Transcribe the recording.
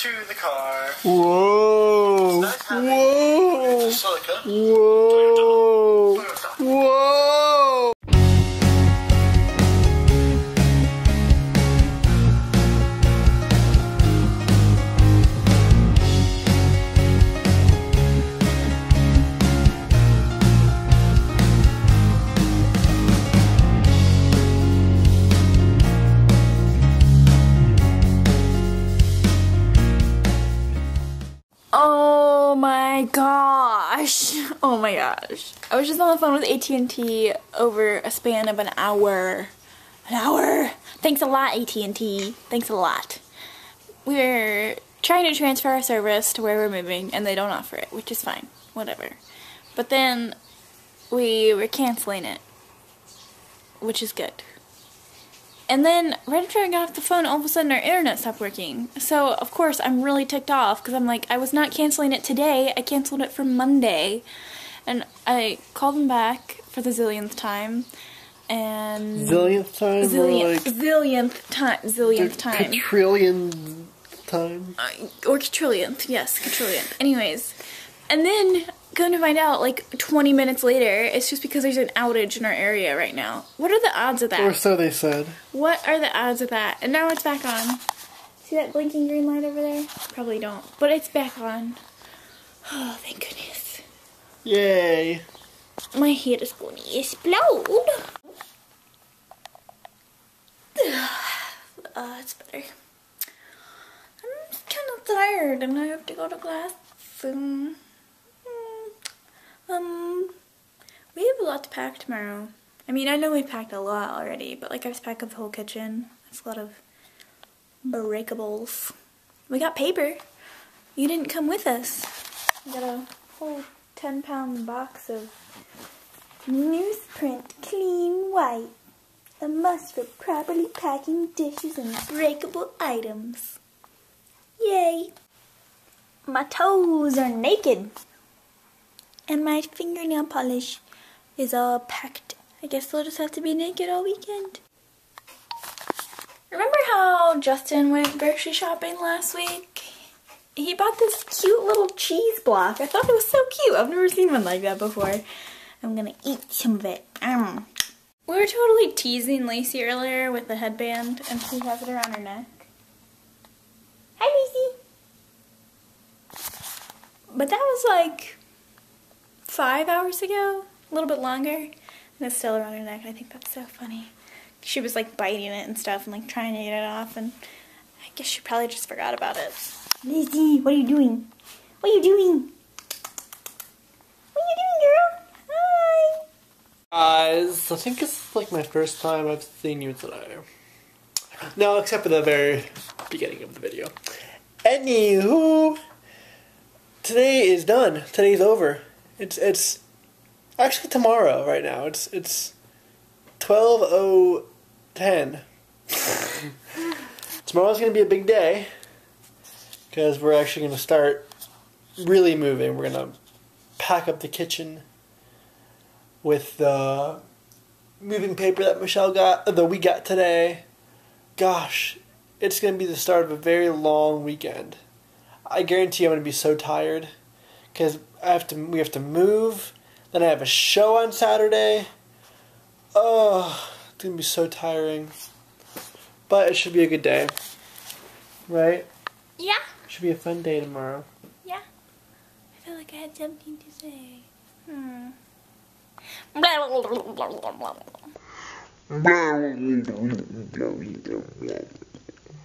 to the car. Whoa! Nice Whoa! Silica. Whoa! Whoa! Oh my gosh. Oh my gosh. I was just on the phone with AT&T over a span of an hour. An hour? Thanks a lot, AT&T. Thanks a lot. We're trying to transfer our service to where we're moving and they don't offer it, which is fine. Whatever. But then we were canceling it, which is good. And then, right after I got off the phone, all of a sudden our internet stopped working. So, of course, I'm really ticked off, because I'm like, I was not canceling it today, I canceled it for Monday. And I called them back for the zillionth time, and... Zillionth time? Zillionth time. Quadrillion time? Or quadrillionth, yes, quadrillionth. Anyways, and then... Going to find out, like, 20 minutes later, it's just because there's an outage in our area right now. What are the odds of that? Or so they said. What are the odds of that? And now it's back on. See that blinking green light over there? Probably don't. But it's back on. Oh, thank goodness. Yay. My head is going to explode. It's better. I'm kind of tired and I have to go to class soon. We have a lot to pack tomorrow. I mean, I know we've packed a lot already, but like I was packing the whole kitchen. That's a lot of breakables. We got paper. You didn't come with us. We got a whole 10-pound box of newsprint clean white. A must for properly packing dishes and breakable items. Yay! My toes are naked. And my fingernail polish is all packed. I guess we'll just have to be naked all weekend. Remember how Justin went grocery shopping last week? He bought this cute little cheese block. I thought it was so cute. I've never seen one like that before. I'm gonna eat some of it. We were totally teasing Lacey earlier with the headband, and she has it around her neck. Hi, Lacey! But that was like 5 hours ago, a little bit longer, and it's still around her neck. I think that's so funny. She was like biting it and stuff and like trying to get it off, and I guess she probably just forgot about it. Lizzie, what are you doing? What are you doing? What are you doing, girl? Hi! Guys, I think it's like my first time I've seen you today. No, except for the very beginning of the video. Anywho, today is done. Today's over. It's actually tomorrow right now. It's 12:10. Tomorrow's gonna be a big day because we're actually gonna start really moving. We're gonna pack up the kitchen with the moving paper that Michelle got, that we got today. Gosh, it's gonna be the start of a very long weekend. I guarantee I'm gonna be so tired. Because we have to move, then I have a show on Saturday. Oh, it's going to be so tiring. But it should be a good day. Right? Yeah. It should be a fun day tomorrow. Yeah. I feel like I had something to say.